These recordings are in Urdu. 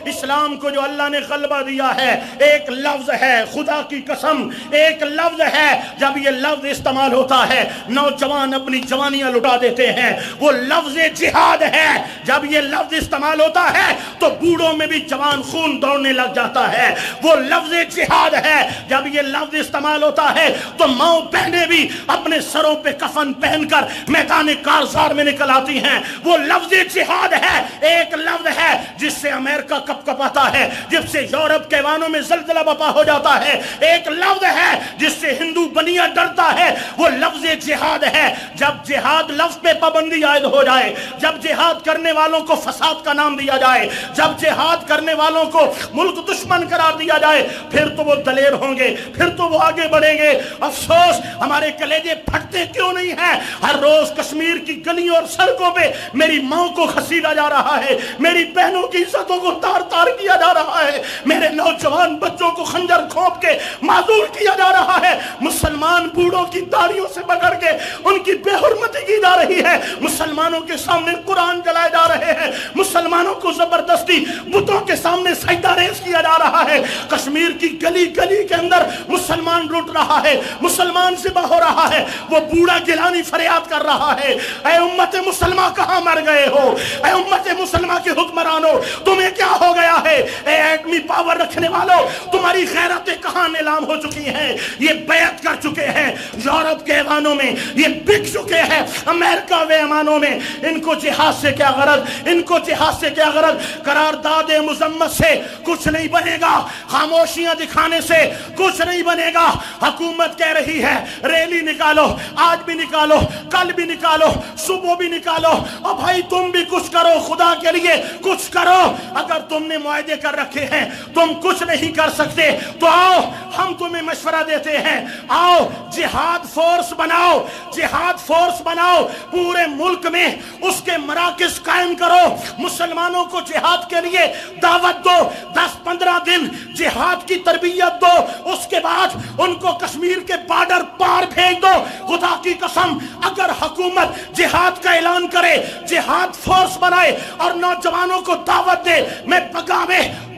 اسلام کو جو اللہ نے غلبہ دیا ہے ایک لفظ ہے، خدا کی قسم ایک لفظ ہے، جب یہ لفظ استعمال ہوتا ہے نوجوان اپنی جوانیاں لٹا دیتے ہیں، وہ لفظ جہاد ہے۔ جب یہ لفظ استعمال ہوتا ہے تو بوڑھوں میں بھی جوان خون دوڑنے لگ جاتا ہے، وہ لفظ جہاد ہے۔ جب یہ لفظ استعمال ہوتا ہے تو ماں بہنیں بھی اپنے سروں پہ کفن پہن کر میدان کارزار میں نکل آتی ہیں، وہ لفظ جہاد ہے۔ ایک لفظ ہے جس سے امریکہ کپ کپاتا ہے، جس سے یورپ کے ایوانوں میں زلزلہ بپا ہو جاتا ہے، ایک لفظ ہے جس سے ہندو بنیا ڈرتا ہے، وہ لفظ جہاد ہے۔ جب جہاد لفظ پہ پابندی عائد ہو جائے، جب جہاد کرنے والوں کو فساد کا نام دیا جائے، جب جہاد کرنے والوں کو ملک دشمن قرار دیا جائے، پھر تو وہ دلیر ہوں گے، پھر تو وہ آگے بڑھیں گے۔ افسوس ہمارے کلیجے پھٹتے کیوں نہیں ہیں؟ ہر روز کشمیر کی گلیوں اور سڑکوں پہ میری ماں کو گھسیٹا جا رہا ہے، میری بہنوں کی عزتوں کو تار تار کیا جا رہا ہے، میرے نوجوان بچوں کو خنجر کھونپ کے معذور کیا جا رہا ہے، مسلمان بوڑھوں کی داڑھیوں سے پکڑ کے ان کی بے حرمتی کی جا رہی ہے، مسلمانوں کے سامنے قرآن جلائے جا رہے ہیں، مسلمانوں کو زبردستی بتوں کے سامنے سجدہ ریز کیا جا رہا ہے، کشمیر کی گلی گلی کے اندر مسلمان لٹ رہا ہے، مسلمان ذبح ہو رہا ہے، وہ بوڑھا گیلانی فریاد کر رہا ہے، اے امت مسلمہ کہاں مر گئے ہو؟ اے امت مسلمہ کے حکمرانوں تمہیں کیا ہو گیا ہے؟ اے ایٹمی پاور رکھنے والوں تمہاری غیرتیں کہاں نیلام ہو چکی ہیں؟ یہ بیعت کر چکے ہیں یورپ کے ایوانوں میں، یہ بک چکے ہیں امریکہ کے ایوانوں میں۔ ان کو جہاد سے کیا غرض؟ ان کو جہاد سے کیا غرض؟ قرارداد مذمت سے کچھ نہیں بنے گا، خاموشیاں دکھانے سے کچھ نہیں بنے گا۔ حکومت کہہ رہی ہے ریلی نکالو، آج بھی نکالو، کل بھی نکالو، صبح بھی نکالو، اور بھائی تم بھی کچھ کرو، خدا کے لیے کچھ کرو۔ اگر تم نے معاہدے کر رکھے ہیں تم کچھ نہیں کر سکتے تو آؤ ہم تمہیں مشورہ دیتے ہیں، آؤ جہاد فورس بناؤ، جہاد فورس بناؤ، پورے ملک میں اس کے مراکز قائم کرو، مسلمانوں کو جہاد کے لیے دعوت دو، 10-15 دن جہاد کی تربیت دو، اس کے بعد ان کو کشمیر کے بارڈر پار بھیج دو۔ خدا کی قسم اگر حکومت جہاد کا اعلان کرے، جہاد فورس بنائے اور نوجوانوں کو دعوت دے، میں پگام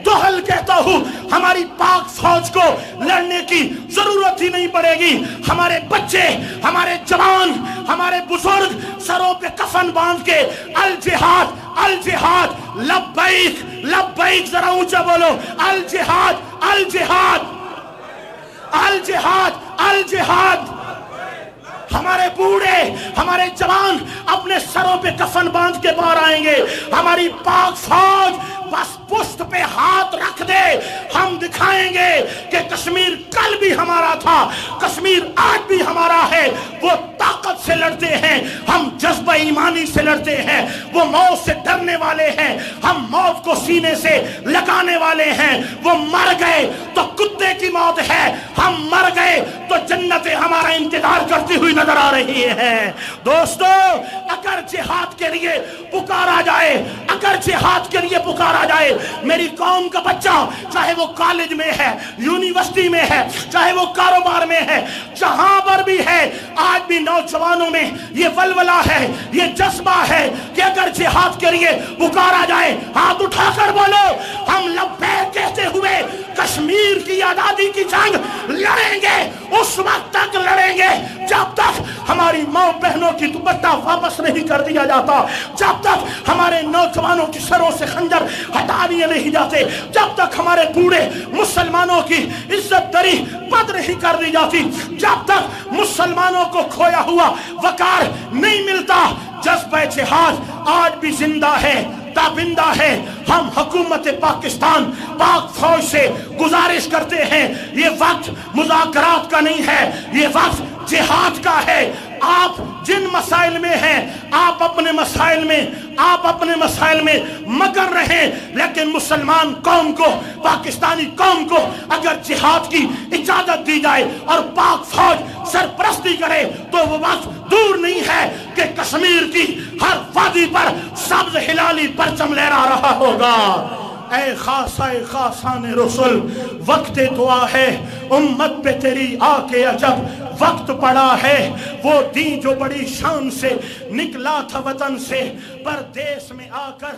دوہل کہتا ہوں ہماری پاک فوج کو لڑنے کی ضرورت ہی نہیں پڑے گی۔ ہمارے بچے، ہمارے جوان، ہمارے بزرگ سروں پہ کفن باندھ کے الجہاد الجہاد لبیک لبیک، ذرا اونچا بولو، الجہاد الجہاد الجہاد الجہاد۔ ہمارے بوڑھے، ہمارے جوان اپنے سروں پہ کفن باندھ کے باہر آئیں گے، ہماری پاک فوج بس پشت پہ ہاتھ رکھ دے، ہم دکھائیں گے کہ کشمیر کل بھی ہمارا تھا، کشمیر آج بھی ہمارا ہے۔ وہ طاقت سے لڑتے ہیں، ہم جذبہ ایمانی سے لڑتے ہیں، وہ موت سے ڈرنے والے ہیں، ہم موت کو سینے سے لگانے والے ہیں۔ وہ مر گئے تو کتے کی موت ہے، ہم مر گئے تو جنت ہمارا انتظار کرتی ہوئی نظر آ رہی ہے۔ دوستو اگر جہاد کے لیے پکارا جائے، اگر جہاد کے لیے پکارا جائے، میری قوم کا بچہ چاہے وہ کالج میں ہے، یونیورسٹی میں ہے، چاہے وہ کاروبار میں ہے، جہاں پر بھی ہے، آج بھی نوجوانوں میں یہ ولولہ ہے، یہ جذبہ ہے کہ اگر جہاد کے لیے پکارا جائے ہاتھ اٹھا کر بولو، ہم لبیک کہتے ہوئے کشمیر کی آزادی کی جنگ لڑیں گے، اس وقت تک لڑیں گے جب تک ہماری ماں بہنوں کی دوپٹہ واپس نہیں کر دیا جاتا، جب تک ہمارے نوجوانوں کی سروں سے خنجر ہٹا دیے نہیں جاتے، جب تک ہمارے بوڑھے مسلمانوں کی عزت دری بد نہیں کر دی جاتی، جب تک مسلمانوں کو کھویا ہوا وقار نہیں ملتا۔ جذبہ جہاد آج بھی زندہ ہے، تابندہ ہے۔ ہم حکومت پاکستان، پاک فوج سے گزارش کرتے ہیں، یہ وقت مذاکرات کا نہیں ہے، یہ وقت جہاد کا ہے۔ آپ جن مسائل میں ہیں، آپ اپنے مسائل میں مگر رہیں، لیکن مسلمان قوم کو، پاکستانی قوم کو اگر جہاد کی اجازت دی جائے اور پاک فوج سرپرستی کرے تو وہ وقت دور نہیں ہے کہ کشمیر کی ہر وادی پر سبز ہلالی پرچم لہرا رہا ہوگا۔ اے خاصہ خاصان رسول، وقت دعا ہے، امت پہ تیری آ کے عجب وقت پڑا ہے۔ وہ دین جو بڑی شان سے نکلا تھا وطن سے، پردیس میں آ کر